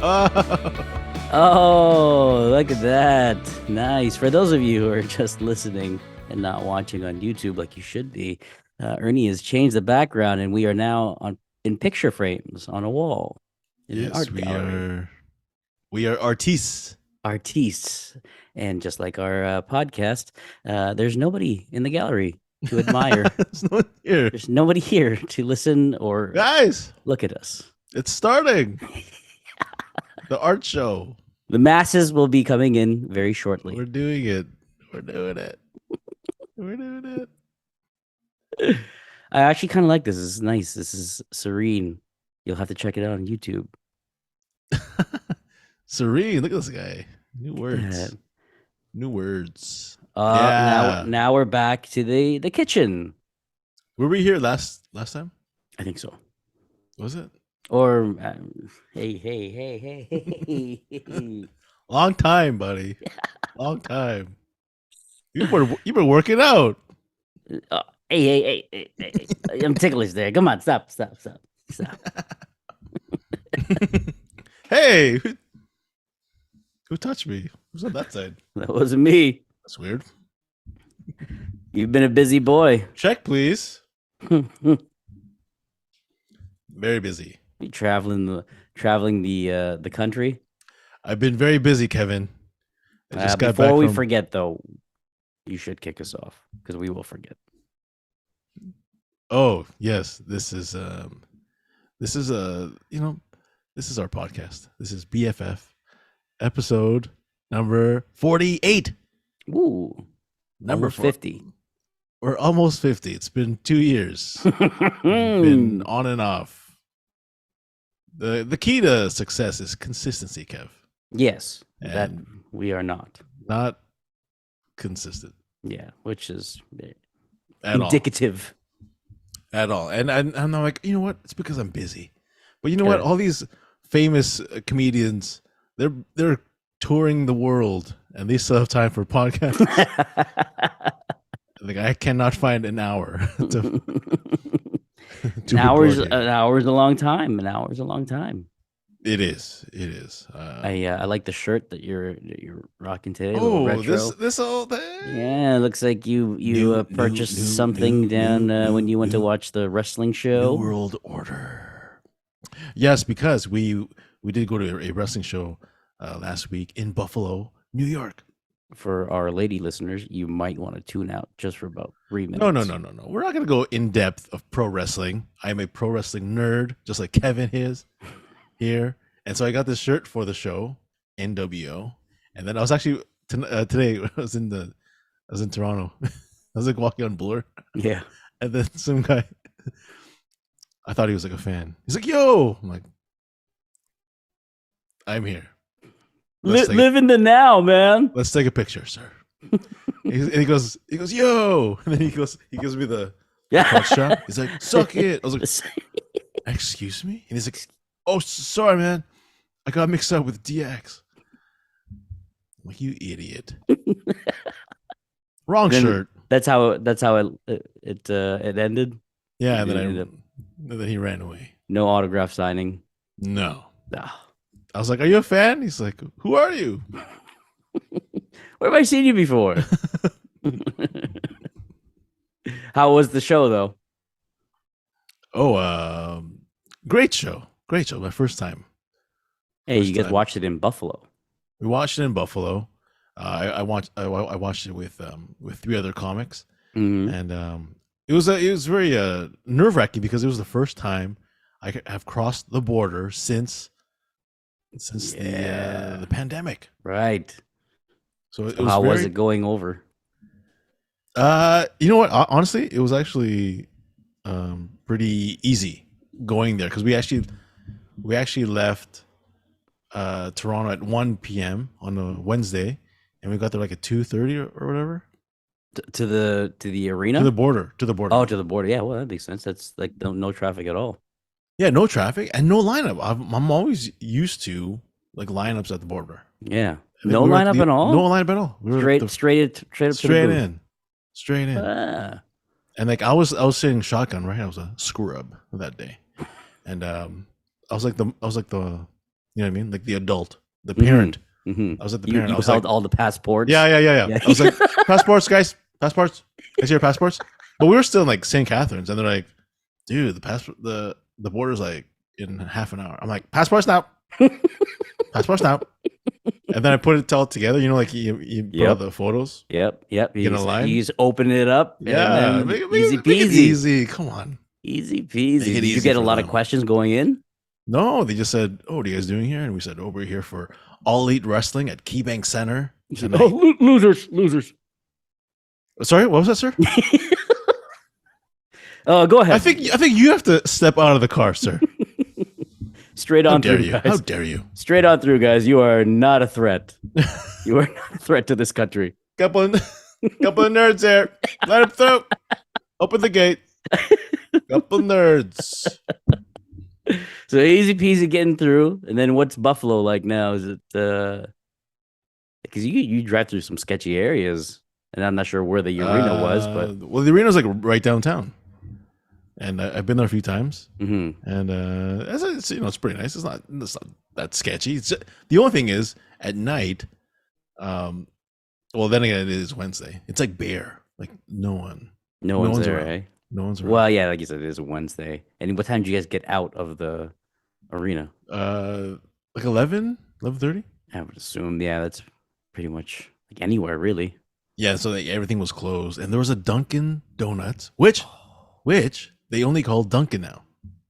Oh. Oh, look at that. Nice. For those of you who are just listening and not watching on YouTube like you should be, Ernie has changed the background and we are now in picture frames on a wall in an Yes, art gallery. we are artistes. Artistes. And just like our podcast, there's nobody in the gallery to admire. There's no one here. There's nobody here to listen or Guys, look at us. it's starting. The art show. The masses will be coming in very shortly. We're doing it. We're doing it. We're doing it. I actually kind of like this. This is nice. This is serene. You'll have to check it out on YouTube. Serene. Look at this guy. New words. Yeah. New words. Now we're back to the kitchen. Were we here last time? I think so. Was it? Or hey. Long time, buddy. Long time. You've been working out. Hey. I'm ticklish there. Come on, stop. Hey, who touched me? Who's on that side? That wasn't me. That's weird. You've been a busy boy. Check, please. Very busy. You traveling the country. I've been very busy, Kevin. I just got before back we from... forget, though, you should kick us off because we will forget. Oh yes, this is our podcast. This is BFF episode number 48. Ooh, number 50. We're almost 50. It's been 2 years. Been on and off. The key to success is consistency, Kev. Yes, and that we are not consistent. Yeah, which is indicative. At all. And I'm like, you know what? It's because I'm busy. But you know what? All these famous comedians, they're touring the world, and they still have time for podcasts. Like I cannot find an hour to an hour is a long time. An hour is a long time. It is. I like the shirt that you're rocking today. Oh, this whole thing. Yeah, it looks like you purchased something down when you went to watch the wrestling show. New World Order. Yes, because we did go to a wrestling show last week in Buffalo, New York. For our lady listeners, you might want to tune out just for about 3 minutes. No. We're not going to go in depth of pro wrestling. I'm a pro wrestling nerd, just like Kevin is here. And so I got this shirt for the show, NWO. And then I was actually today. I was in Toronto. I was like walking on Bloor. Yeah. And then some guy, I thought he was like a fan. He's like, "Yo!" I'm like, "I'm here. Live in the now, man. Let's take a picture, sir." And he goes, "Yo!" And then he gives me the shot. He's like, "Suck it." I was like, "Excuse me?" And he's like, "Oh, sorry, man. I got mixed up with DX." I'm like, "You idiot." Wrong shirt. That's how it ended. Yeah, and then he ran away. No autograph signing. No. I was like, "Are you a fan?" He's like, "Who are you?" Where have I seen you before? How was the show, though? Oh, great show. My first time. Hey, you guys watched it in Buffalo. We watched it in Buffalo. I watched it with 3 other comics, and it was very nerve-wracking because it was the first time I have crossed the border since the pandemic. Right. So how was it going over? You know what? Honestly, it was actually pretty easy going there because we actually left Toronto at 1 p.m. on a Wednesday, and we got there like at 2:30 or whatever. To the arena? To the border. Oh, to the border. Yeah, well, that makes sense. That's like no traffic at all. Yeah, no traffic and no lineup. I'm always used to like lineups at the border. Yeah, no lineup at all. No lineup at all. We were straight in. And like I was sitting shotgun, right? I was a scrub that day, and I was like the You know what I mean? Like the adult, the parent. Mm-hmm. I was at the You parent. I was held like, all the passports. yeah. Yeah. I was like, passports, guys, passports. I see your passports. But we were still in like St. Catharines, and they're like, dude, the passport, the border's like in half an hour. I'm like, passports now, passports now. And then I put it all together. You know, like you put all the photos. Yep. Get a line. You just open it up. Yeah, And then make easy it peasy. easy. Come on. Easy peasy. Make it Did you easy get a for lot of them. questions going in? No, they just said, "Oh, what are you guys doing here?" And we said, "Oh, we're here for All Elite Wrestling at KeyBank Center." Oh, losers. Sorry, what was that, sir? Oh, go ahead. I think you have to step out of the car, sir. Straight on through, you? guys. How dare you? Straight on through, guys. You are not a threat. You are not a threat to this country. Couple of nerds there. Let them through. Open the gate. Couple nerds. So easy peasy getting through. And then what's Buffalo like now? Is it because you drive through some sketchy areas, and I'm not sure where the arena was, but well, the arena's like right downtown, and I've been there a few times, and it's it's pretty nice. It's not that sketchy. It's the only thing is at night. Well, then again, it is Wednesday. It's like bare. Like no one's there, around. eh? No one's around. Well, yeah, like you said, it is a Wednesday. And what time do you guys get out of the arena? Like 11:30. I would assume, yeah, that's pretty much like anywhere, really. Yeah, so everything was closed, and there was a Dunkin' Donuts, which they only call Dunkin' now.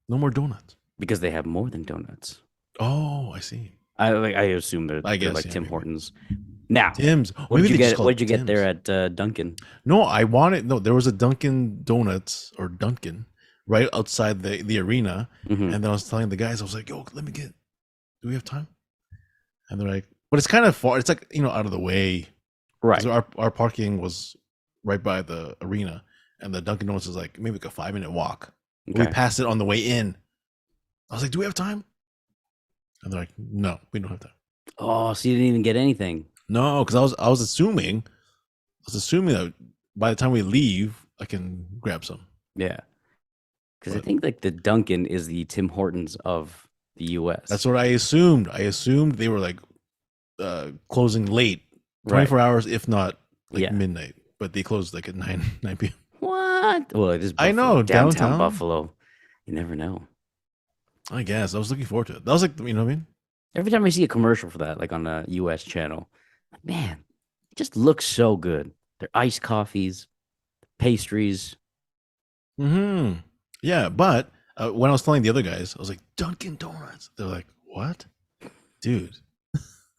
No more donuts because they have more than donuts. Oh, I see. I assume they're like Tim Hortons. Now, Tim's. What did you get there at Dunkin'? No, there was a Dunkin' Donuts or Dunkin' right outside the arena, and then I was telling the guys, I was like, "Yo, do we have time?" And they're like, "But it's kind of far. It's like out of the way, right?" Our parking was right by the arena, and the Dunkin' Donuts is like maybe like a 5-minute walk. Okay. We passed it on the way in. I was like, "Do we have time?" And they're like, "No, we don't have time." Oh, so you didn't even get anything? No, because I was assuming that by the time we leave, I can grab some. Yeah, because I think like the Dunkin' is the Tim Hortons of the U.S. That's what I assumed. I assumed they were like closing late, 24 hours, if not like midnight. But they closed like at 9 p.m. What? Well, it is. Buffalo. I know downtown Buffalo. You never know. I guess I was looking forward to it. That was like, you know what I mean? Every time I see a commercial for that, like on a U.S. channel, man, it just looks so good. Their iced coffees, pastries. Yeah, but when I was telling the other guys, I was like, Dunkin' Donuts. They're like, what? Dude,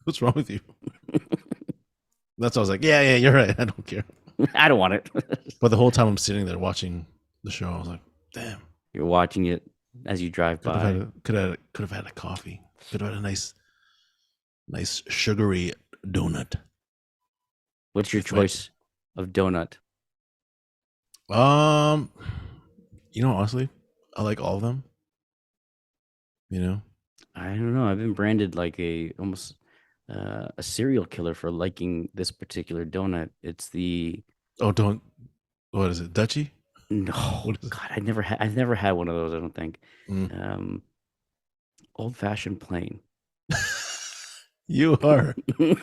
what's wrong with you? That's why I was like, yeah, you're right. I don't care. I don't want it. But the whole time I'm sitting there watching the show, I was like, damn. You're watching it as you drive by. Could have had a coffee. Could have had a nice sugary donut. What's your choice of donut? Honestly, I like all of them. I don't know. I've been branded like almost a serial killer for liking this particular donut. It's the what is it? Dutchie? No, God, I've never had one of those. I don't think. Old fashioned plain. You are. You're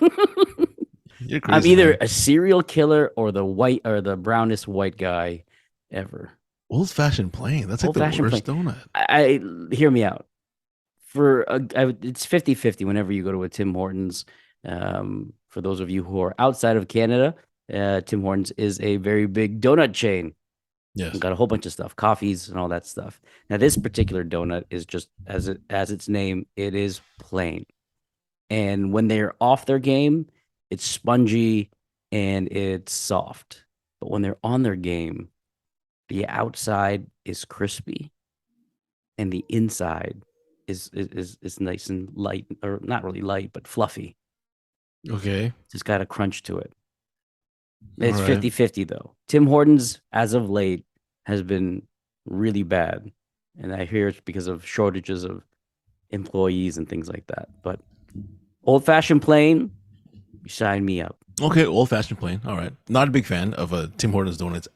crazy. I'm either a serial killer or the brownest white guy ever. Old fashioned plain. That's like the worst donut. I hear me out. It's 50-50 whenever you go to a Tim Hortons. For those of you who are outside of Canada, Tim Hortons is a very big donut chain. Yes, got a whole bunch of stuff, coffees and all that stuff. Now, this particular donut is just as its name, it is plain. And when they're off their game, it's spongy and it's soft. But when they're on their game, the outside is crispy and the inside is nice and light, or not really light, but fluffy. Okay. It's got a crunch to it. It's 50-50 though. Tim Hortons, as of late, has been really bad. And I hear it's because of shortages of employees and things like that. But old-fashioned plain, you sign me up. Okay, old-fashioned plain. All right. Not a big fan of a Tim Hortons donuts,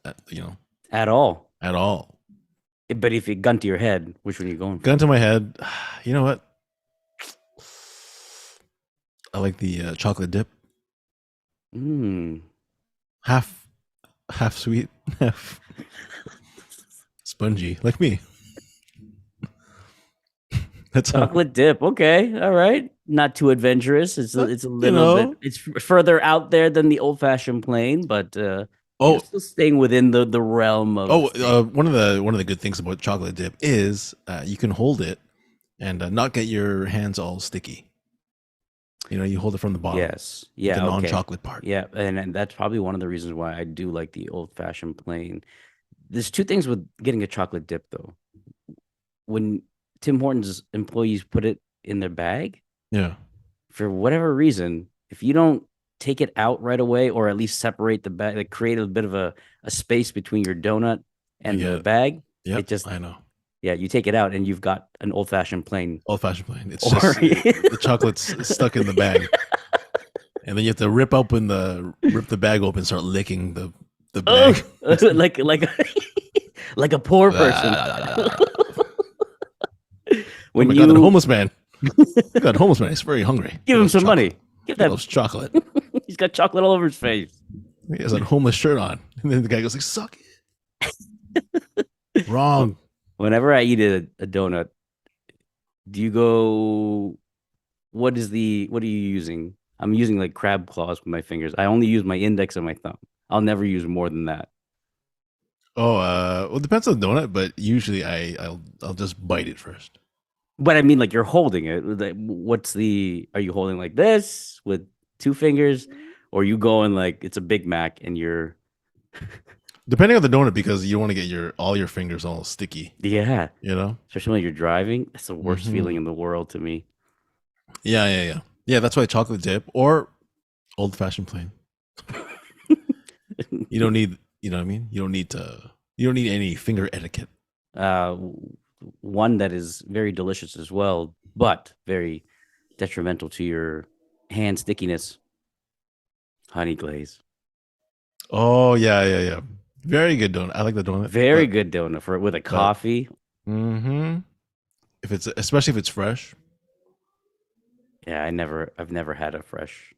At all. At all. But if you gun to your head, which one are you going for? Gun to my head, you know what? I like the chocolate dip. Mm. Half sweet, half spongy, like me. That's how, Chocolate dip. Okay. All right. Not too adventurous. It's a little bit it's further out there than the old fashioned plain, but still staying within the realm of one of the good things about chocolate dip is you can hold it and not get your hands all sticky. You hold it from the bottom. Yes. Yeah. The Okay. non-chocolate part. Yeah, and that's probably one of the reasons why I do like the old fashioned plain. There's two things with getting a chocolate dip though. When Tim Hortons employees put it in their bag, Yeah. for whatever reason, if you don't take it out right away or at least separate the bag, like create a bit of a space between your donut and the bag, it just I know. Yeah, you take it out and you've got an old fashioned plain. Old fashioned plain. It's just the chocolate's stuck in the bag. And then you have to rip the bag open and start licking the bag. like like a poor person. When God, that homeless man. God, homeless man is very hungry. Give him some money. Give that chocolate. He's got chocolate all over his face. He has that homeless shirt on. And then the guy goes like, suck it. Wrong. Whenever I eat a donut, do you go, what are you using? I'm using like crab claws with my fingers. I only use my index and my thumb. I'll never use more than that. Oh, well, it depends on the donut, but usually I'll just bite it first. But I mean, like you're holding it. Are you holding like this with two fingers, or are you going like it's a Big Mac and you're depending on the donut, because you don't want to get all your fingers all sticky. Yeah. Especially when you're driving. That's the worst feeling in the world to me. Yeah. Yeah, that's why chocolate dip or old fashioned plain. You don't need, you know what I mean? You don't need any finger etiquette. One that is very delicious as well, but very detrimental to your hand stickiness. Honey glaze. Oh, yeah. Very good donut. I like the donut. Very good donut with a coffee. Especially if it's fresh. Yeah, I've never had a fresh,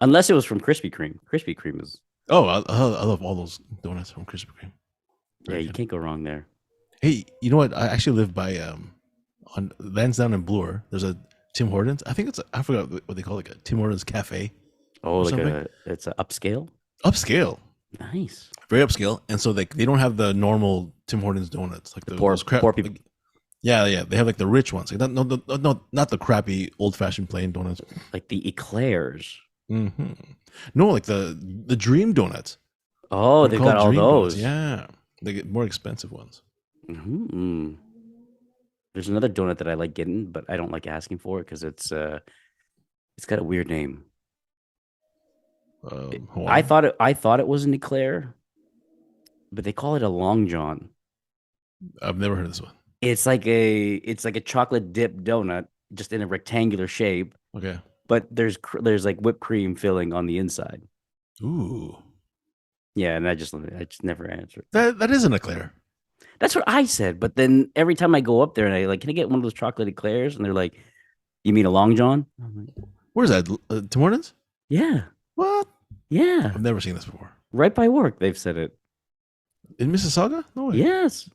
unless it was from Krispy Kreme. Krispy Kreme is. Oh, I love all those donuts from Krispy Kreme. You can't go wrong there. Hey, you know what? I actually live by on Lansdowne and Bloor. There's a Tim Hortons. I think I forgot what they call it, like a Tim Hortons cafe. Oh, it's an upscale. Upscale. Nice. Very upscale, and so they don't have the normal Tim Hortons donuts like poor people. Like, yeah. They have like the rich ones, like not the crappy old fashioned plain donuts, like the eclairs. No, like the dream donuts. Oh, they've got all those. Donuts. Yeah, they get more expensive ones. There's another donut that I like getting, but I don't like asking for it because it's got a weird name. I thought it was an eclair, but they call it a Long John. I've never heard of this one. It's like a chocolate dip donut, just in a rectangular shape. Okay. But there's like whipped cream filling on the inside. Ooh. Yeah, and I just never answered. That is an eclair. That's what I said. But then every time I go up there and I like, can I get one of those chocolate eclairs? And they're like, you mean a Long John? Where's that? Tim Hortons? Yeah. What? Yeah. I've never seen this before. Right by work, they've said it. In Mississauga? No way. Yes.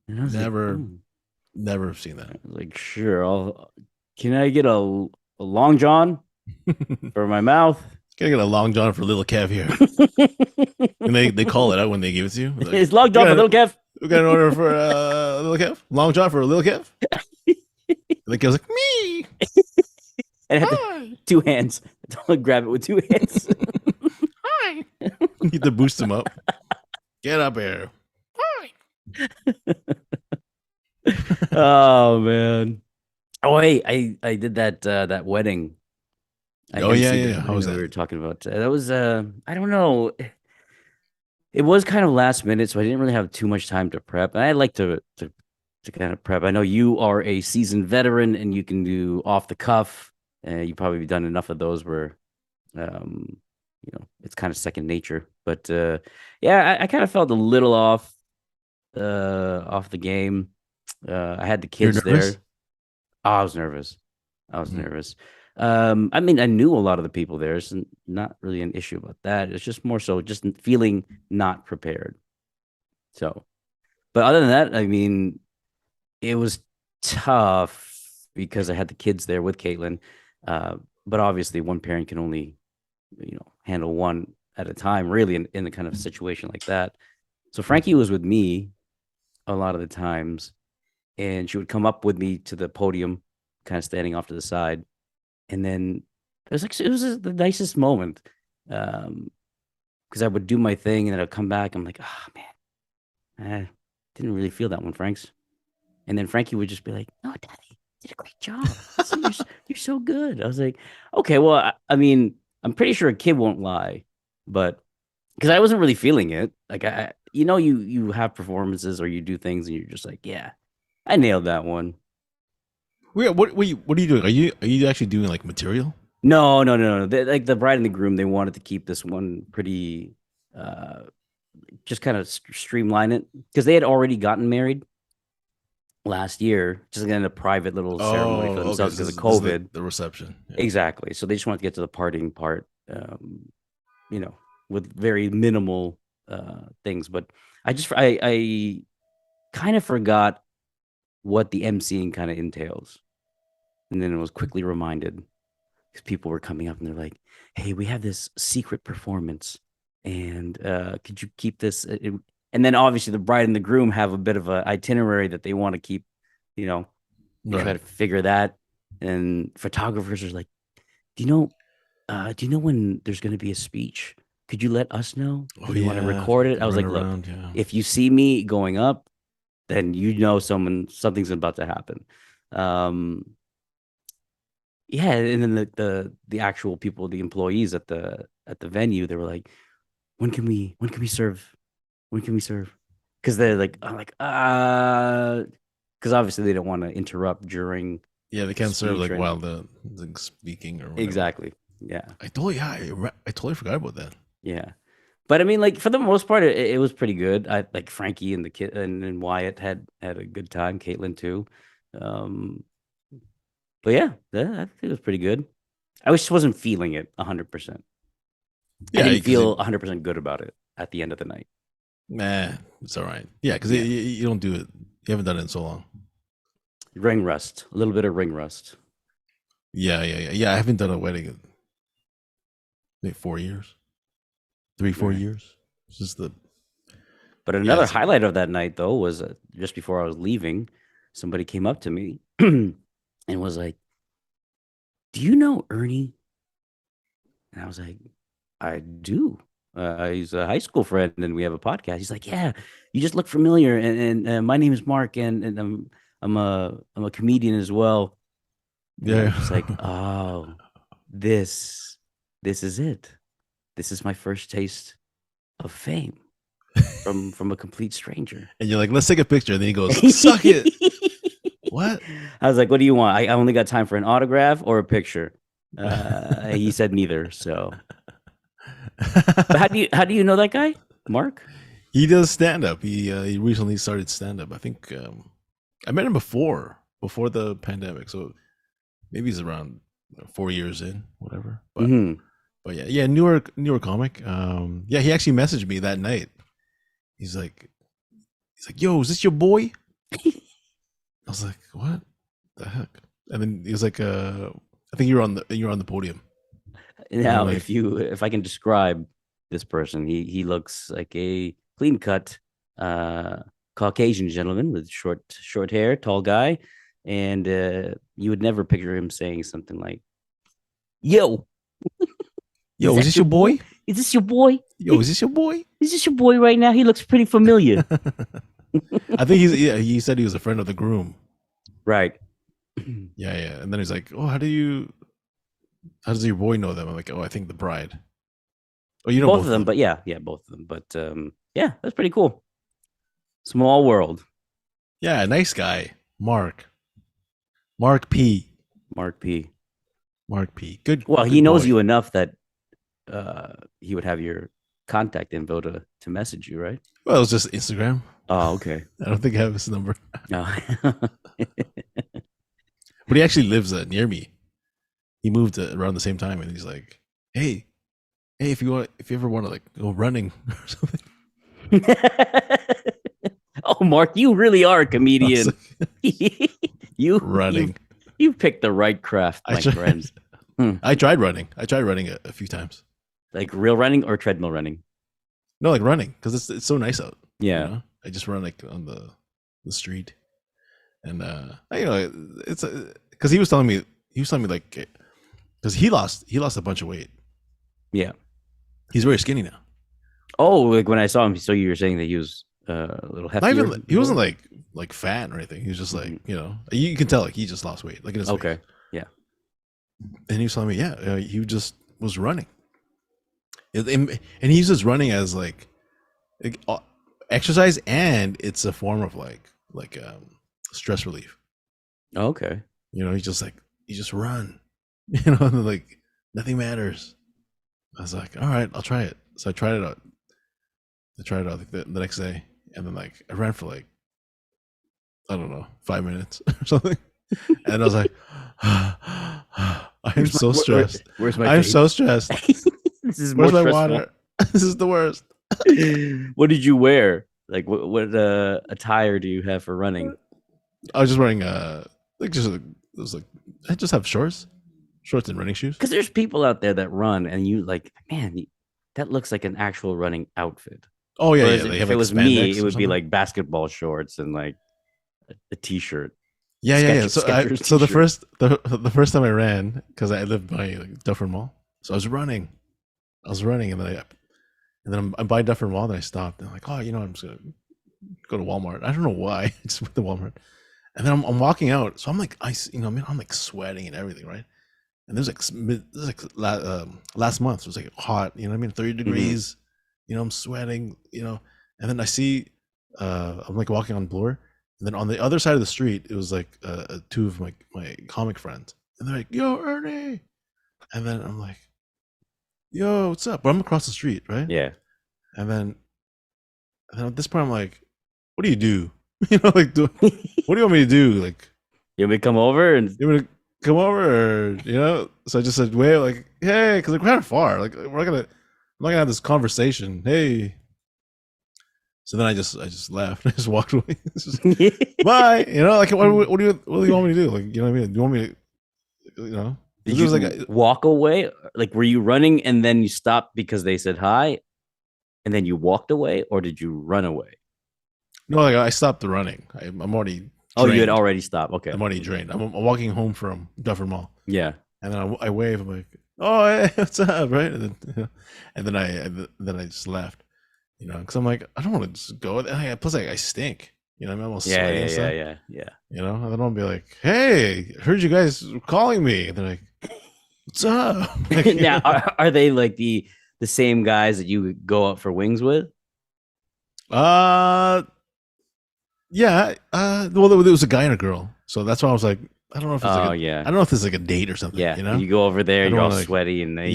Never seen that. Like, sure. Can I get a Long John for my mouth? Can I get a Long John for little Kev here? And they call it out when they give it to you. Like, it's Long John for little Kev. We got an order for little Kev. Long John for little Kev. The Kev's like, me. And I have two hands. Don't grab it with two hands. Hi. You need to boost him up. Get up here. Hi. Oh man. Oh hey, I did that wedding. Yeah. How was that? We were talking about that was I don't know. It was kind of last minute, so I didn't really have too much time to prep. And I like to kind of prep. I know you are a seasoned veteran and you can do off the cuff. You've probably done enough of those where it's kind of second nature. But yeah, I kind of felt a little off the game. I had the kids there. Oh, I was nervous. I mean, I knew a lot of the people there. It's not really an issue about that. It's just more so just feeling not prepared. So, but other than that, I mean, it was tough because I had the kids there with Caitlin. But obviously, one parent can only, handle one at a time, really, in a kind of situation like that. So Frankie was with me a lot of the times, and she would come up with me to the podium, kind of standing off to the side, and then it was the nicest moment, because I would do my thing and then I'd come back. I'm like, oh man, didn't really feel that one, Franks. And then Frankie would just be like, "No, Daddy, you did a great job. You're so good." I was like, "Okay, well, I mean, I'm pretty sure a kid won't lie, but because I wasn't really feeling it. Like you have performances or you do things and you're just like, yeah, I nailed that one." What are you doing? Are you actually doing like material? No, no, no, no. Like the bride and the groom, they wanted to keep this one pretty, uh, just kind of streamline it because they had already gotten married last year, just in a private little ceremony for Oh, okay. themselves So because of this is like COVID. the reception. Yeah. Exactly. So they just wanted to get to the partying part, you know, with very minimal things. But I kind of forgot what the emceeing kind of entails, and then it was quickly reminded because people were coming up and they're like, "Hey, we have this secret performance, and could you keep this?" And then obviously the bride and the groom have a bit of an itinerary that they want to keep, you know, try to Right. figure that. And photographers are like, do you know when there's going to be a speech? Could you let us know? Oh Do we want to yeah. record it? I was Run like, look, around. Yeah. if you see me going up, then something's about to happen. Um, yeah, and then the actual people, the employees at the venue, they were like, when can we serve? When can we serve? Because they're like, I'm like, because obviously they don't want to interrupt during Yeah. They the can't serve speech like or while anything. the speaking or whatever. Exactly. Yeah. I totally forgot about that. Yeah. But I mean, like for the most part, it was pretty good. I like Frankie and the kid and Wyatt had a good time. Caitlin too. Um, but yeah, I think it was pretty good. I just wasn't feeling it 100%. I Yeah, didn't because feel 100% good about it at the end of the night. nah, it's all right. Yeah, because Yeah, you don't do it. You haven't done it in so long. ring rust, a little bit of ring rust. Yeah. I haven't done a wedding in maybe 4 years, three, four Right. years. It's just the But yeah. another highlight of that night though was just before I was leaving, somebody came up to me and was like, "Do you know Ernie?" And I was like, "I do. He's a high school friend, and we have a podcast." He's like, "Yeah, you just look familiar." And my name is Mark, and I'm a comedian as well. And Yeah. I'm just like, "Oh, this this is it. This is my first taste of fame from a complete stranger." And you're like, let's take a picture. And then he goes, suck it. What? I was like, "What do you want? I only got time for an autograph or a picture." He said neither. So, but how do you know that guy, Mark? He does stand up. He recently started stand up. I think I met him before the pandemic. So maybe he's around 4 years in, whatever. Hmm. But yeah, newer comic. Yeah, he actually messaged me that night. He's like, yo, is this your boy? I was like, what the heck? And then he was like, I think you're on the podium. And I'm Now, like, if I can describe this person, he looks like a clean cut, uh, Caucasian gentleman with short hair, tall guy, and you would never picture him saying something like, "Yo, is yo, is that this your your boy? boy? Is this your boy? Yo, is this your boy? Is this your boy right now? He looks pretty familiar." I think he said he was a friend of the groom. Right. Yeah. And then he's like, oh, how does your boy know them? I'm like, oh, I think the bride. Oh, you know Both both of of them, them. but yeah, both of them. But yeah, that's pretty cool. Small world. Yeah, nice guy. Mark P. Mark P. Mark P. Good Well, he good knows boy. you enough that he would have your contact info to message you, right? Well, it was just Instagram. Oh, okay. I don't think I have his number. No. But he actually lives near me. he moved around the same time, and he's like, "Hey, if you ever want to like go running or something." Oh, Mark, you really are a I was comedian. like, you running. You picked the right craft, my friends. I tried running. I tried running a few times. Like real running or treadmill running? No, like running, because it's so nice out. Yeah. You know? I just run like on the street, and it's because he was telling me like, because he lost a bunch of weight. Yeah. He's very skinny now. Oh, like when I saw him, so you were saying that he was a little heftier. Not even, he wasn't like fat or anything. He was just like, you can tell like he just lost weight, like in his okay, face. yeah. And he was telling me, he just was running, and he uses running as like exercise, and it's a form of like stress relief. Okay. He's just like, you just run, like nothing matters. I was like, all right, I'll try it. So I tried it out. Like, the next day, and then like I ran for like, I don't know, 5 minutes or something, and I was like, I am so stressed. Where's my? I'm so stressed. This is where's more my stressful. water? This is the worst. What did you wear? Like what attire do you have for running? I was just wearing I just have shorts and running shoes. Because there's people out there that run, and you like, man, that looks like an actual running outfit. Oh yeah, Whereas if it was me, it would be like basketball shorts and like a t-shirt. Yeah. So the first time I ran, because I lived by like Dufferin Mall, so I was running, and then I'm by Dufferin Mall, then I stopped, and I'm like, I'm just gonna go to Walmart. I don't know why, I just went to Walmart, and then I'm walking out, so I'm like, I'm like sweating and everything, right? And this is like last month, so it was like hot, 30 degrees. Mm-hmm. I'm sweating, and then I see, I'm like walking on Bloor, and then on the other side of the street, it was like two of my comic friends, and they're like, "Yo, Ernie," and then I'm like, "Yo, what's up?" But I'm across the street, right? Yeah. And then at this point, I'm like, "What do you do? Like, what do you want me to do? Like, you want me to come over and you want me to come over, or So I just said, "Wait, like, hey," because like, we're kind of far, like I'm not gonna have this conversation. Hey. So then I just left. I just walked away. Bye. Like what do you want me to do? Like, you know what I mean? Do you want me to, Did you like walk away? Like, were you running and then you stopped because they said hi, and then you walked away, or did you run away? No, like I stopped the running. I'm already drained. Oh, you had already stopped. Okay. I'm already drained. I'm walking home from Dufferin Mall. Yeah. And then I wave. I'm like, "Oh, hey, what's up?" Right? And then I just left. Because I'm like, I don't want to just go. Plus, I stink. I'm almost sweaty and stuff. Yeah. I don't want to be like, "Hey, heard you guys calling me." And they're like, "What's up?" Now, are they like the same guys that you go out for wings with? Yeah. Well, there was a guy and a girl, so that's why I was like, I don't know if it's I don't know if it's like a date or something. Yeah. You go over there, you're all sweaty, and they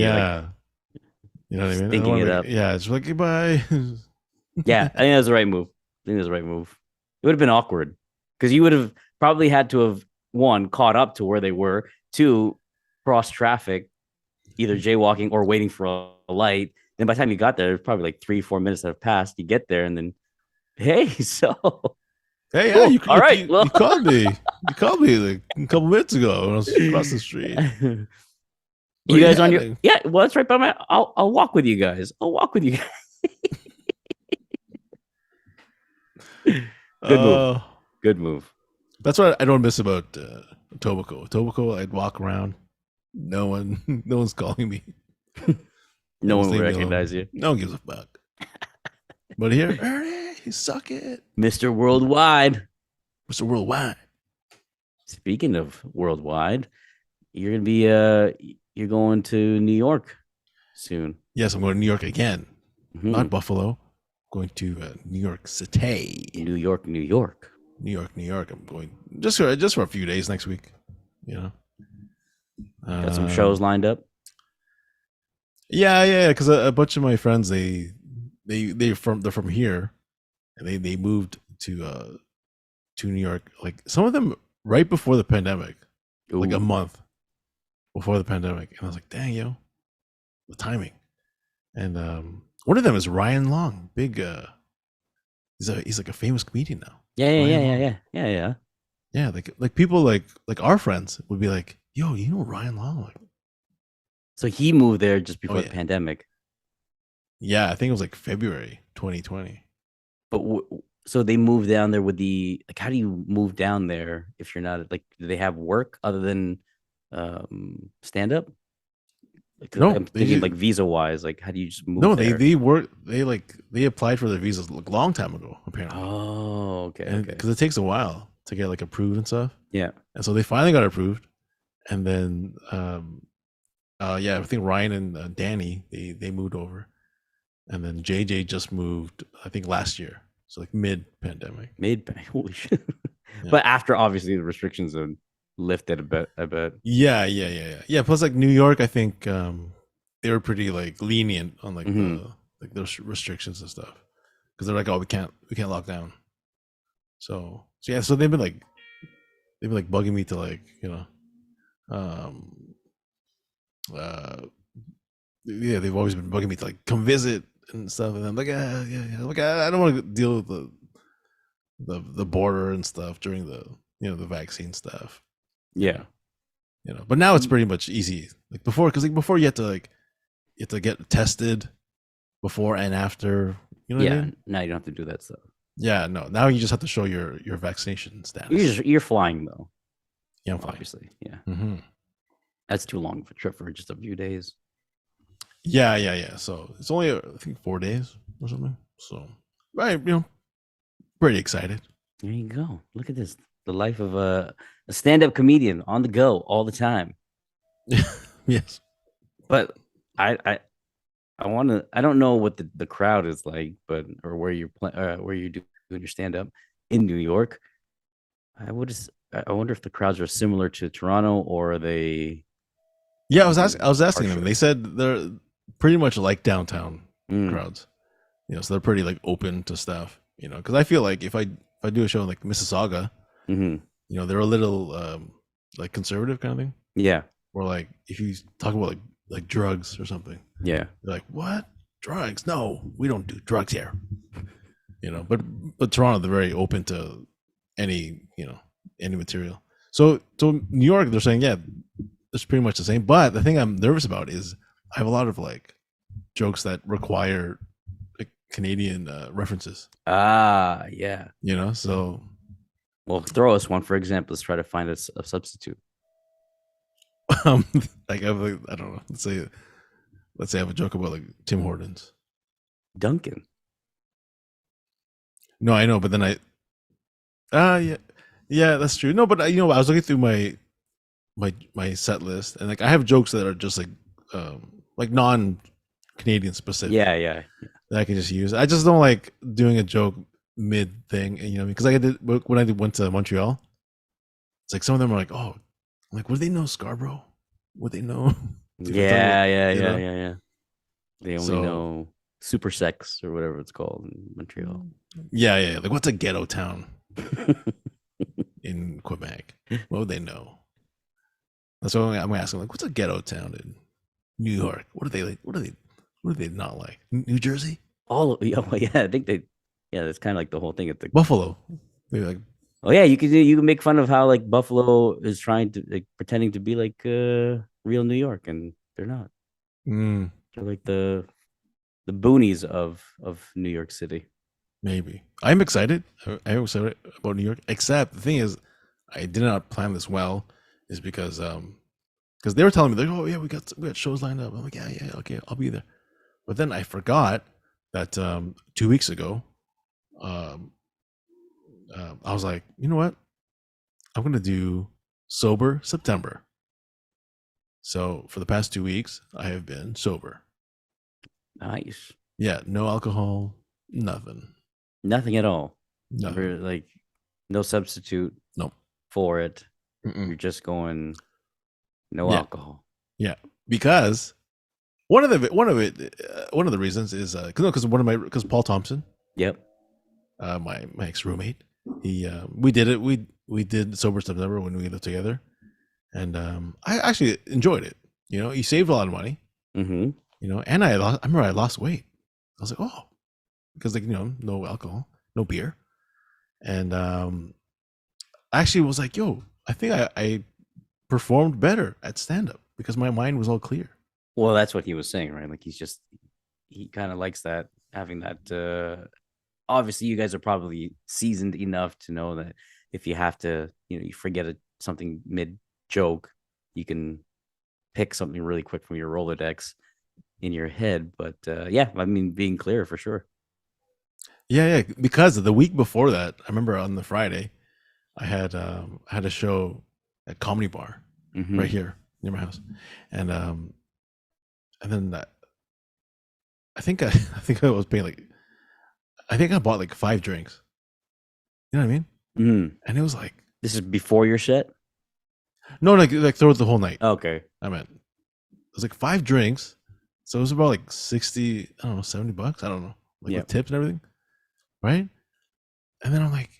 you know what I mean? Thinking it up. Yeah, it's like, goodbye. Yeah, I think that's the right move. It would have been awkward because you would have probably had to have, one, caught up to where they were, two, cross traffic, either jaywalking or waiting for a light. Then by the time you got there, there's probably like 3-4 minutes that have passed. You get there and then, hey, so. Hey, cool. You called me. You called me like a couple minutes ago when I was across the street. You guys on your well, that's right by my. I'll walk with you guys. Good move. That's what I don't miss about Tobacco. I'd walk around. No one's calling me. No one will recognize you. No one gives a fuck. But here, Ernie, you suck it. Mr. Worldwide. Speaking of worldwide, you're gonna be you're going to New York soon. Yes, I'm going to New York again. Mm-hmm. Not Buffalo. I'm going to New York City. New York. I'm going just for a few days next week. Got some shows lined up. Yeah. Because a bunch of my friends they're from here, and they moved to New York. Like some of them right before the pandemic, like a month. before the pandemic, and I was like, dang, yo, the timing. And one of them is Ryan Long, big. He's like a famous comedian now. Yeah, yeah, Ryan yeah, Long. yeah, yeah, yeah. Yeah, like people like our friends would be like, yo, you know Ryan Long? Like, So he moved there just oh before the yeah, pandemic. yeah. I think it was like February 2020. But so they moved down there with the like. How do you move down there if you're not like? Do they have work other than stand up? Like, 'cause No, I'm thinking like visa wise, like how do you just move no, there? they applied for their visas like a long time ago apparently. Oh, okay, And okay. because it takes a while to get like approved and stuff. Yeah. And so they finally got approved, and then yeah, I think Ryan and Danny they moved over, and then JJ just moved I think last year, so like mid pandemic. Holy shit. Yeah. But after obviously the restrictions are lifted a bit, I bet. Yeah. Plus like New York, I think they were pretty like lenient on like like those restrictions and stuff, because they're like, oh, we can't lock down. So yeah, so they've been like bugging me to like, you know, yeah, they've always been bugging me to like come visit and stuff, and I'm like, yeah, like I don't want to deal with the border and stuff during the, you know, the vaccine stuff. Yeah. You know, but now it's pretty much easy. Like before, because like before you had to get tested before and after. You know what I mean? Now you don't have to do that stuff. Yeah, no. Now you just have to show your vaccination status. You're flying though. Yeah, I'm flying. Obviously, yeah. Mm-hmm. That's too long of a trip for just a few days. Yeah. So it's only I think 4 days or something. So right, you know, pretty excited. There you go. Look at this. The life of a stand-up comedian on the go all the time. Yes. But I want to. I don't know what the crowd is like, but or where you're where you're doing your stand-up in New York. I wonder if the crowds are similar to Toronto or are they. Yeah, I was asking them. They said they're pretty much like downtown crowds. You know, so they're pretty like open to stuff. You know, because I feel like if I do a show in like Mississauga, you know, they're a little like conservative kind of thing. Yeah. Or like if you talk about like drugs or something. Yeah. They're like, what? Drugs? No, we don't do drugs here. You know, but Toronto, they're very open to any, you know, any material. So New York, they're saying, yeah, it's pretty much the same. But the thing I'm nervous about is I have a lot of like jokes that require like Canadian references. Ah, yeah. You know, so. Well, throw us one, for example. Let's try to find a substitute. Like I don't know. Let's say I have a joke about like Tim Hortons. Duncan. No, I know, but then yeah, that's true. No, but you know, I was looking through my set list, and like I have jokes that are just like non-Canadian specific. Yeah. That I can just use. I just don't like doing a joke mid thing, you know, because I did when I went to Montreal. It's like some of them are like, oh, I'm like, would they know Scarborough? Would they know? Yeah. They only know Super Sex or whatever it's called in Montreal. Yeah. Like, what's a ghetto town in Quebec? What would they know? That's what I'm asking. Like, what's a ghetto town in New York? What are they like? What are they not like? New Jersey? Yeah, I think they. Yeah, that's kind of like the whole thing at the Buffalo. They're like, oh yeah, you can make fun of how like Buffalo is trying to like pretending to be like real New York, and they're not. They're like the boonies of New York City. Maybe. I'm excited. I'm excited about New York. Except the thing is, I did not plan this well. Is because they were telling me like, oh yeah, we got shows lined up. I'm like, yeah, okay, I'll be there. But then I forgot that 2 weeks ago, I was like, you know what? I'm gonna do sober September. So for the past 2 weeks, I have been sober. Nice. Yeah, no alcohol, nothing. Nothing at all. Nothing. Like no substitute. Nope. For it. You're just going no alcohol. Yeah, because one of the reasons is because Paul Thompson. Yep. My ex roommate. We did it. We did sober September when we lived together, and I actually enjoyed it. You know, you saved a lot of money. Mm-hmm. You know, and I remember I lost weight. I was like, oh, because like, you know, no alcohol, no beer, and I actually was like, yo, I think I performed better at stand up because my mind was all clear. Well, that's what he was saying, right? Like he kind of likes that, having that. Obviously, you guys are probably seasoned enough to know that if you have to, you forget something mid joke, you can pick something really quick from your Rolodex in your head. But yeah, I mean, being clear for sure. Yeah, because the week before that, I remember on the Friday, I had a show at Comedy Bar right here near my house, and then I think I was paying like, I think I bought like 5 drinks. You know what I mean? Mm. And it was like, this is before your set. No, like throughout the whole night. Okay. I meant it was like 5 drinks, so it was about like 60, I don't know, $70. I don't know, like with tips and everything, right? And then I'm like,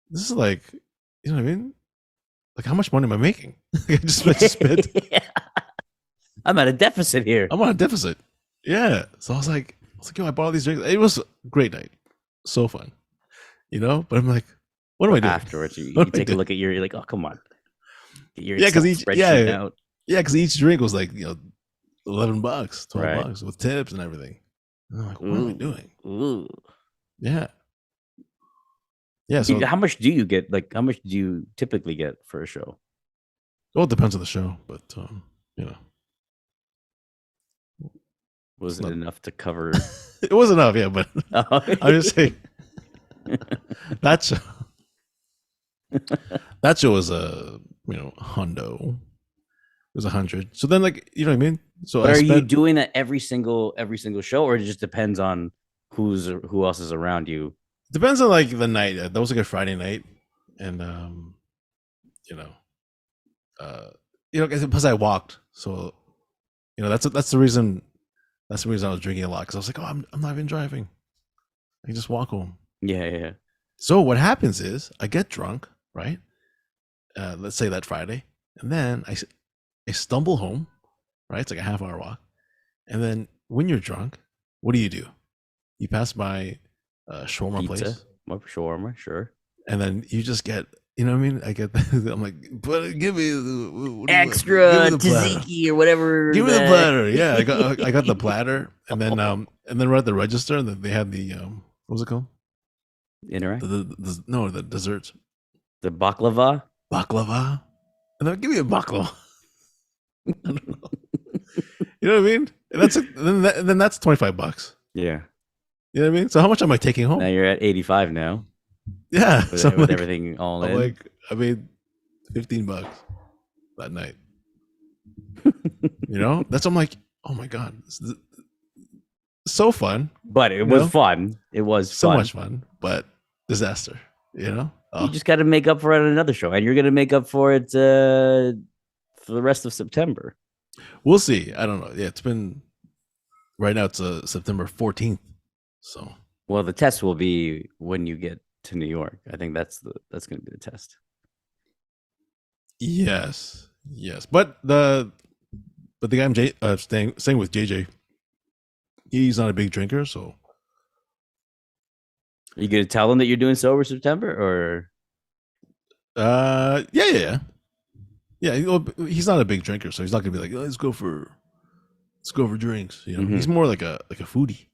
this is like, you know what I mean? Like, how much money am I making? I just spent. I'm at a deficit here. I'm on a deficit. Yeah. So I was like, yo, I bought all these drinks. It was a great night, so fun, you know. But I'm like, what am I doing? Afterwards, you take a look at you're like, oh, come on. Get your because out. Because each drink was like, $11, $12 with tips and everything. And I'm like, what am I doing? Ooh. Yeah. Yeah. So how much do you get? Like, how much do you typically get for a show? Well, it depends on the show, but you know. Was it enough to cover? It was enough, yeah, but I'm just saying that show was a hundo. It was 100. So then, like, you know what I mean? So are you doing that every single show, or it just depends on who else is around you? Depends on like the night. That was like a Friday night, and because I walked, so that's the reason. That's the reason I was drinking a lot, because I was like, oh, I'm not even driving. I can just walk home. Yeah. So what happens is I get drunk, right? Let's say that Friday, and then I stumble home, right? It's like a half-hour walk, and then when you're drunk, what do? You pass by shawarma place, shawarma, sure, and then you just get, you know what I mean? I get I'm like, but give me the extra tzatziki or whatever. Give me the platter. Yeah, I got the platter, and then we're at the register, and then they had the what was it called? Interact. The desserts. The baklava. And then give me a baklava. I don't know. You know what I mean? And then that's $25. Yeah. You know what I mean? So how much am I taking home? Now you're at 85 now. Yeah. With everything all in. Like, I made $15 that night. I'm like, oh my God. So fun. But it was fun. It was so much fun, but disaster, You just got to make up for it on another show, and you're going to make up for it for the rest of September. We'll see. I don't know. Yeah, it's been, right now it's September 14th. So, well, the test will be when you get to New York. I think that's going to be the test. Yes. But the guy I'm staying with, JJ, he's not a big drinker, so. Are you going to tell him that you're doing sober September, or? Yeah. He's not a big drinker, so he's not gonna be like, oh, let's go for drinks. He's more like a foodie.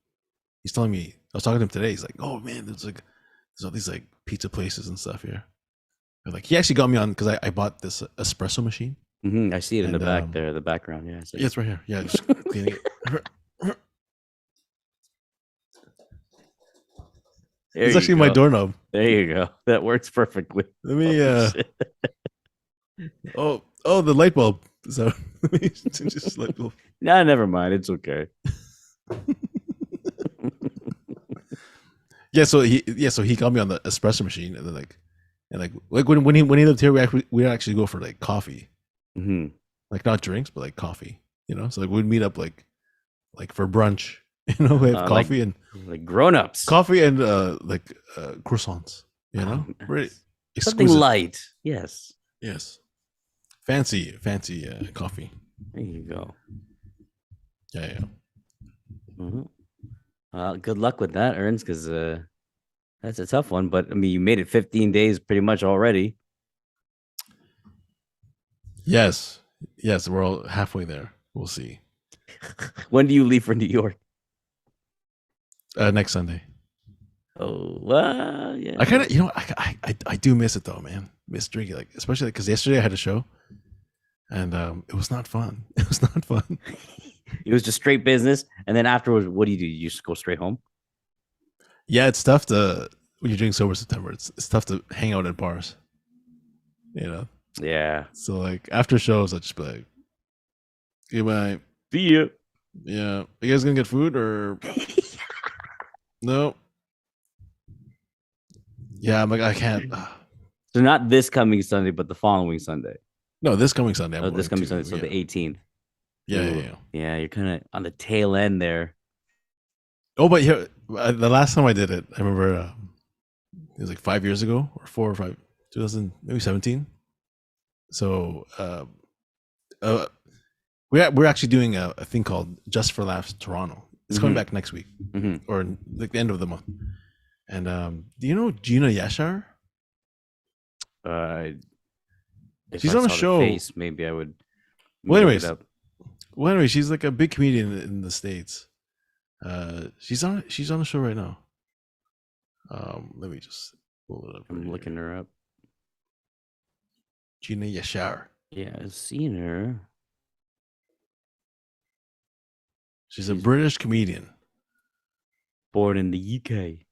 He's telling me, I was talking to him today. He's like, oh man, there's all these like pizza places and stuff here. And like, he actually got me on, because I bought this espresso machine. I see it in the back there, the background. Yeah, it's right here. Yeah, just cleaning it. It's actually my doorknob. There you go. That works perfectly. Let me. Oh, the light bulb. So let me just light bulb. Nah, never mind. It's okay. So he got me on the espresso machine, and then like when he lived here, we actually go for like coffee, like not drinks, but like coffee. So like we'd meet up like for brunch. We have coffee and like grown-ups. Coffee and croissants. Oh, very something light. Yes. fancy coffee. There you go. Yeah. Well, good luck with that, Ernst, because that's a tough one. But I mean, you made it 15 days pretty much already. Yes, we're all halfway there. We'll see. When do you leave for New York? Next Sunday. Oh, well, yeah. I kind of, I do miss it though, man. Miss drinking, like especially because yesterday I had a show, and it was not fun. It was not fun. It was just straight business, and then afterwards, what do? You just go straight home? Yeah, it's tough to when you're doing sober September. It's tough to hang out at bars. You know. Yeah. So like after shows, I just be like, "Goodbye, See you." Yeah, you guys gonna get food or no? Yeah, I'm like I can't. So not this coming Sunday, but the following Sunday. No, this coming Sunday. Oh, this coming Sunday, so the 18th. Yeah. Yeah, you're kind of on the tail end there. Oh, but here, the last time I did it, I remember it was like 5 years ago, or 4 or 5, 2000, maybe 17. So we're actually doing a thing called Just for Laughs Toronto. It's coming back next week, or like the end of the month. And do you know Gina Yashar? She's on a show. Face, maybe I would. Well, anyway, she's like a big comedian in the States. She's on a show right now. Let me just pull it up. I'm looking her up. Gina Yashar. Yeah, I've seen her. She's a British comedian. Born in the UK.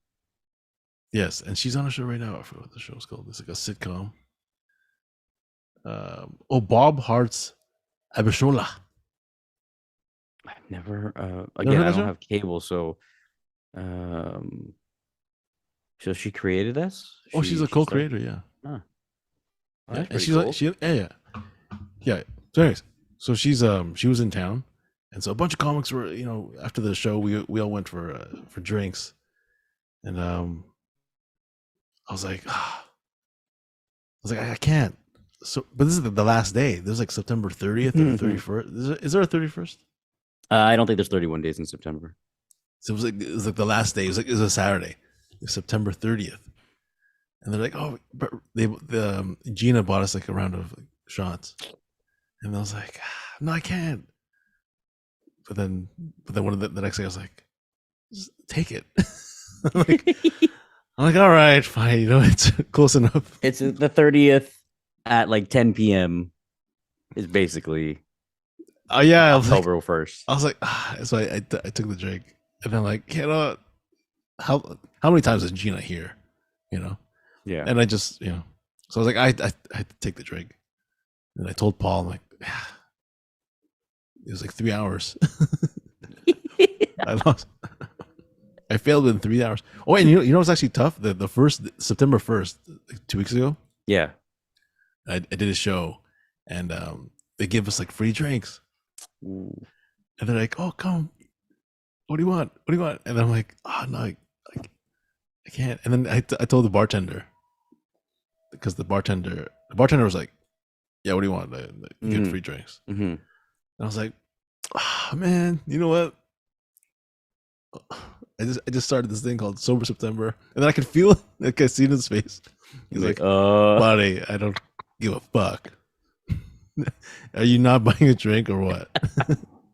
Yes, and she's on a show right now. I forgot what the show's called. It's like a sitcom. Bob Hart's Abishola. I've never. Again, I don't have cable, so. So she created this. She's a co-creator. Yeah. Huh. Oh, yeah, and she's cool. Yeah. So, anyways, so she was in town, and so a bunch of comics were, after the show, we all went for drinks, and I was like, I can't. So, but this is the last day. There's like September 30th or 31st. Is there a 31st? I don't think there's 31 days in September. So it was like the last day. It was a Saturday, September 30th, and they're like, "Oh, but Gina bought us like a round of shots," and I was like, "No, I can't." But then one of the next day, I was like, "Just take it." I'm like, all right, fine. It's close enough. It's the 30th at like 10 p.m. is basically. Oh yeah, October 1st. I was like, so I took the drink, and I'm like, how many times is Gina here? Yeah. And I just, so I was like, I had to take the drink, and I told Paul, I'm like, it was like 3 hours. I failed in 3 hours. Oh, and you know what's actually tough? The first September 1st, like 2 weeks ago. Yeah. I did a show, and they give us like free drinks. Ooh. And they're like, "Oh, come. What do you want? What do you want?" And I'm like, "Oh no, I can't." And then I told the bartender, because the bartender was like, "Yeah, what do you want? You get free drinks." And I was like, "Ah, man, you know what? I just started this thing called Sober September," and then I could feel it. Like I see it in his face. He's like, "Buddy, I don't give a fuck. Are you not buying a drink or what?"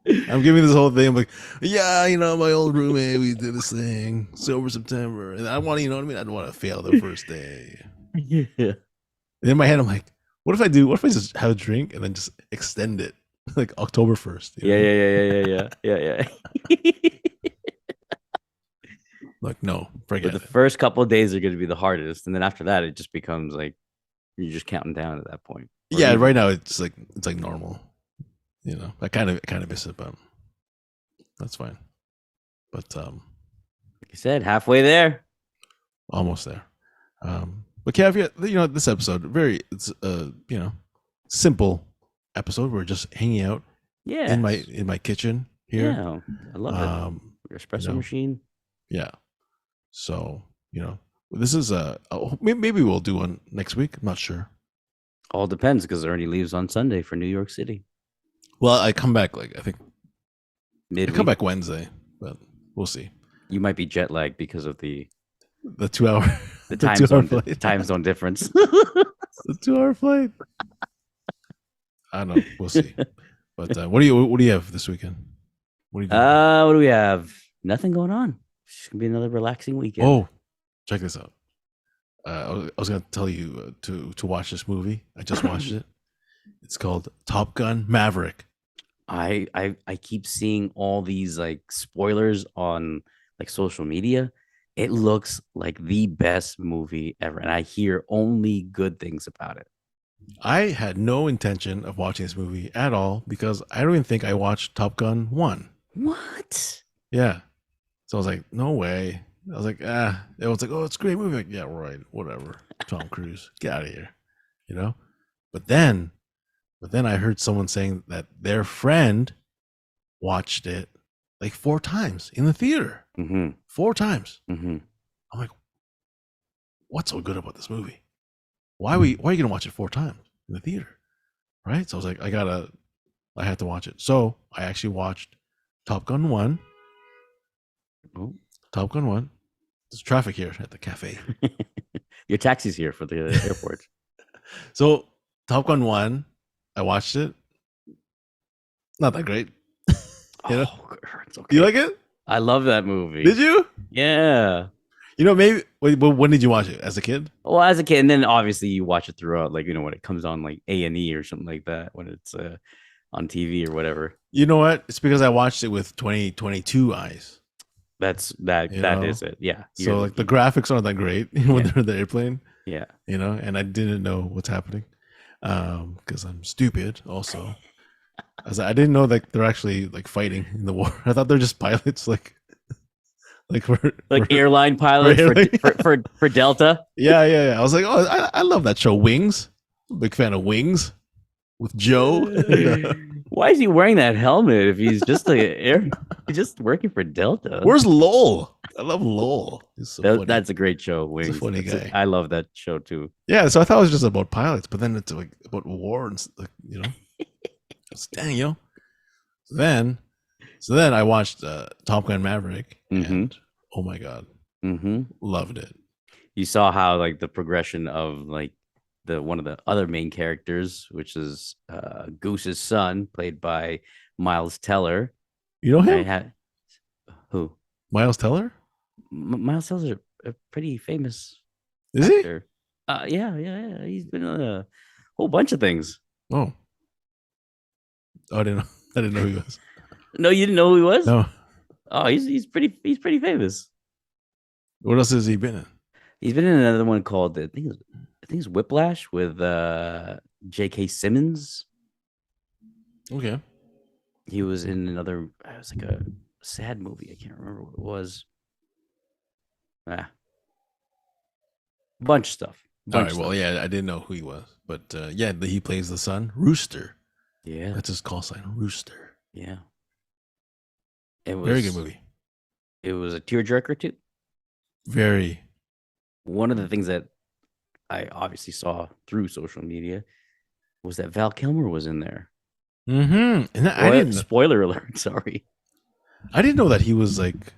I'm giving this whole thing. I'm like, "Yeah, my old roommate, we did this thing, Sober September, and I want to, I don't want to fail the first day." Yeah. And in my head, I'm like, what if I just have a drink and then just extend it like October 1st? Yeah. Like, no, forget it. The first couple of days are going to be the hardest, and then after that, it just becomes like you're just counting down at that point. Yeah, right now it's like normal. I kind of miss it, but that's fine. But like you said, halfway there, almost there. But Kev, this episode it's simple episode. We're just hanging out, in my kitchen here. Yeah, I love it. Your espresso machine. Yeah. So this is maybe we'll do one next week. I'm not sure. All depends because Ernie leaves on Sunday for New York City. Well, I come back I think I come Midweek. back Wednesday, but we'll see. You might be jet lagged because of the The 2 hour the the time 2 hour zone flight. time zone difference. The 2 hour flight. I don't know. We'll see. But what do you have this weekend? What are you doing? What do we have? Nothing going on. It's gonna be another relaxing weekend. Oh, check this out. I was gonna tell you to watch this movie. I just watched it. It's called Top Gun Maverick. I keep seeing all these like spoilers on like social media. It looks like the best movie ever, and I hear only good things about it. I had no intention of watching this movie at all because I don't even think I watched Top Gun 1. What? Yeah. So I was like, no way. I was like, It was like, oh, it's a great movie. Like, yeah, right. Whatever. Tom Cruise. Get out of here. You know? But then I heard someone saying that their friend watched it like 4 times in the theater. Mm-hmm. 4 times. Mm-hmm. I'm like, what's so good about this movie? Why are you gonna watch it 4 times in the theater? Right? So I was like, I had to watch it. So I actually watched Top Gun 1. Oh. Top Gun 1. There's traffic here at the cafe. Your taxi's here for the airport. So Top Gun 1, I watched it. Not that great. You know? It's okay. You like it? I love that movie. Did you? Yeah. You know, maybe when did you watch it? As a kid? Well, as a kid, and then obviously you watch it throughout, like when it comes on like A&E or something like that, when it's on TV or whatever. You know what? It's because I watched it with 2022 eyes. That is it. Yeah. So like the graphics aren't that great when they're in the airplane. Yeah. You know, and I didn't know what's happening. Because I'm stupid also. I didn't know that they're actually like fighting in the war. I thought they're just pilots like airline pilots for Delta. Yeah. I was like, oh, I love that show, Wings. Big fan of Wings with Joe. Why is he wearing that helmet if he's just he's just working for Delta? Where's Lowell? I love Lowell. That's a great show. Wings. He's a funny guy. I love that show too. Yeah, so I thought it was just about pilots, but then it's like about war and like, you know. Dang, yo. So then I watched Top Gun Maverick, and oh my god, loved it. You saw how like the progression of like one of the other main characters, which is Goose's son, played by Miles Teller. You know him? Who? Miles Teller? Miles Teller's a pretty famous. Is actor. He? Yeah. He's been on a whole bunch of things. Oh, I didn't know who he was. No, you didn't know who he was? No. Oh, he's pretty famous. What else has he been in? He's been in another one called I think it's Whiplash with J.K. Simmons. Okay. He was in another. It was like a sad movie. I can't remember what it was. Bunch of stuff. All right. Well, yeah, I didn't know who he was, but yeah, he plays the son, Rooster. Yeah, that's his call sign, Rooster. Yeah, it was very good movie. It was a tearjerker too. Very. One of the things that I obviously saw through social media was that Val Kilmer was in there. And I didn't. Spoiler alert. Sorry. I didn't know that he was like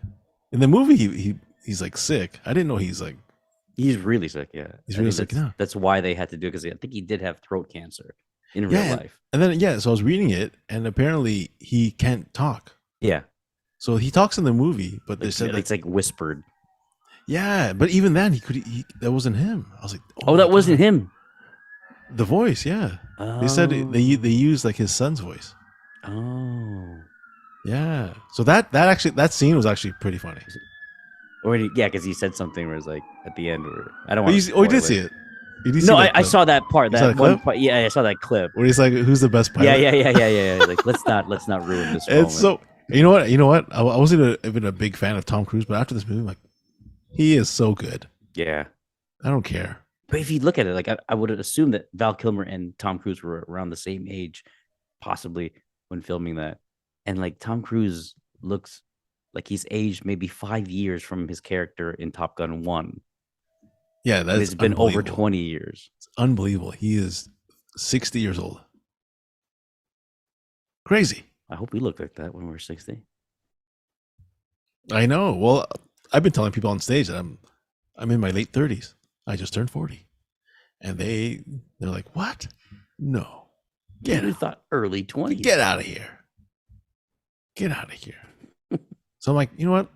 in the movie. He's like sick. I didn't know he's like. He's really sick. Yeah, he's really sick now. That's why they had to do it because I think he did have throat cancer in real life. And then so I was reading it, and apparently he can't talk. Yeah. So he talks in the movie, but they said it's like whispered. Yeah, but even then that wasn't him. I was like, oh that wasn't him. The voice, yeah. Oh. They said they used like his son's voice. Oh. Yeah. So that scene was actually pretty funny. Or because he said something where it's like at the end, or I don't want. You did see it. I saw that part. That one part. Yeah, I saw that clip where he's like, "Who's the best pilot?" Yeah. Like let's not ruin this. It's so. You know what? I wasn't even a big fan of Tom Cruise, but after this movie, I'm like, he is so good. Yeah. I don't care. But if you look at it, like I would assume that Val Kilmer and Tom Cruise were around the same age, possibly when filming that, and like Tom Cruise looks like he's aged maybe 5 years from his character in Top Gun 1. Yeah, it's been over 20 years. It's unbelievable. He is 60 years old. Crazy. I hope we look like that when we're 60. I know. Well, I've been telling people on stage that I'm in my late 30s. I just turned 40. And they're like, what? No. You thought early 20s. Get out of here. Get out of here. So I'm like, you know what?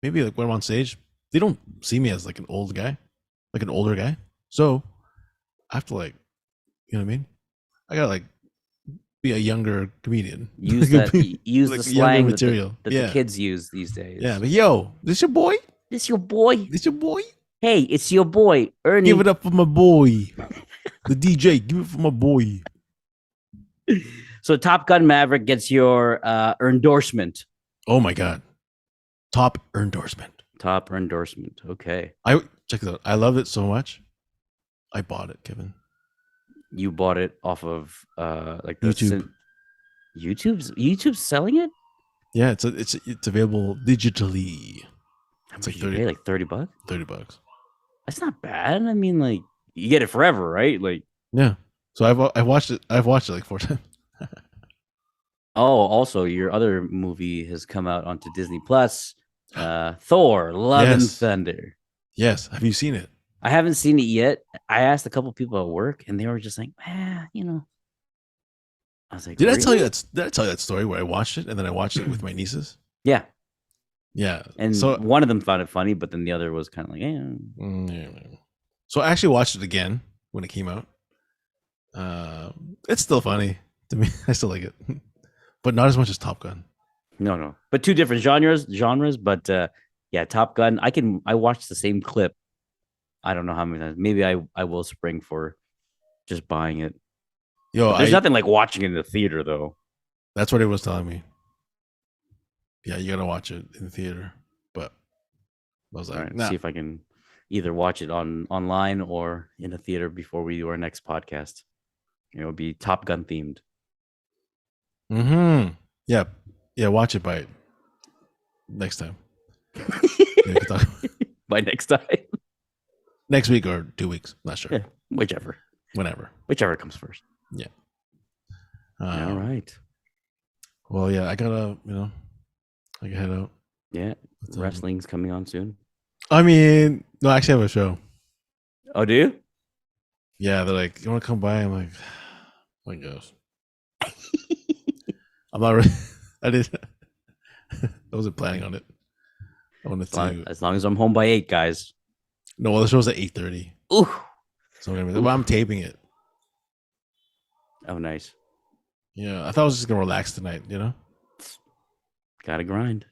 Maybe like when I'm on stage, they don't see me as like an old guy, like an older guy. So I have to like, you know what I mean? I gotta like be a younger comedian. Use like the slang material that the kids use these days. Yeah, but yo, this your boy? This your boy? This your boy? Hey, it's your boy, Ernie. Give it up for my boy. The DJ, give it for my boy. So Top Gun Maverick gets your endorsement. Oh my God. Top endorsement. Top endorsement. Okay. Check it out. I love it so much. I bought it, Kevin. You bought it off of like YouTube. YouTube's selling it? Yeah, it's available digitally. It's like $30. $30? $30. That's not bad. I mean, like, you get it forever, right? Like, yeah. So I've watched it like 4 times. Oh, also your other movie has come out onto Disney Plus. Thor: Love and Thunder. Yes. Have you seen it? I haven't seen it yet. I asked a couple people at work, and they were just like, you know. I was like, Did I tell you that story where I watched it and then I watched it with my nieces? Yeah. Yeah. And so one of them found it funny, but then the other was kind of like, So I actually watched it again when it came out. It's still funny to me. I still like it, but not as much as Top Gun. No, but two different genres. But yeah, Top Gun. I watched the same clip. I don't know how many times. Maybe I will spring for just buying it. Yo, there's nothing like watching it in the theater though. That's what it was telling me. Yeah, you gotta watch it in the theater. But I was like, see if I can either watch it online or in a theater before we do our next podcast. It'll be Top Gun themed. Mm-hmm. Yeah. Watch it by next time. By next time. Next week or 2 weeks. Not sure. Yeah, whichever. Whenever. Whichever comes first. Yeah. All right. Well, yeah, I gotta head out. Yeah. Wrestling's coming on soon. I mean, no, I actually have a show. Oh, do you? Yeah, they're like, you want to come by? I'm like, I guess. I'm not really. I wasn't planning on it. I wanted to. As long as I'm home by 8, guys. No, well, the show's at 8:30. Ooh. So I'm taping it. Oh, nice. Yeah, I thought I was just gonna relax tonight. You know. Gotta grind.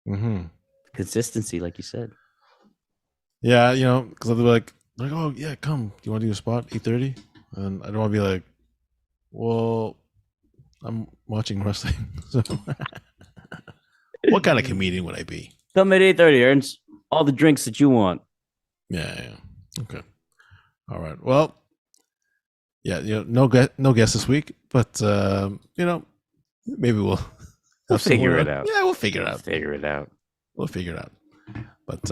Mm-hmm. Consistency, like you said. Yeah, because I'll be like, oh yeah, come. Do you want to do a spot 8:30? And I don't want to be like, well, I'm watching wrestling. So, what kind of comedian would I be? Come at 8:30, Ernst. All the drinks that you want. Yeah. Okay. All right. Well, yeah, no guest this week, but maybe we'll figure it out. Yeah, we'll figure it out. We'll figure it out. But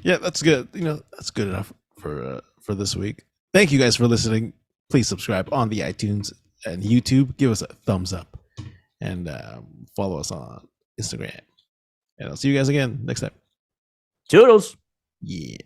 yeah, that's good. That's good enough for this week. Thank you guys for listening. Please subscribe on the iTunes and YouTube. Give us a thumbs up and follow us on Instagram. And I'll see you guys again next time. Toodles. Yeah.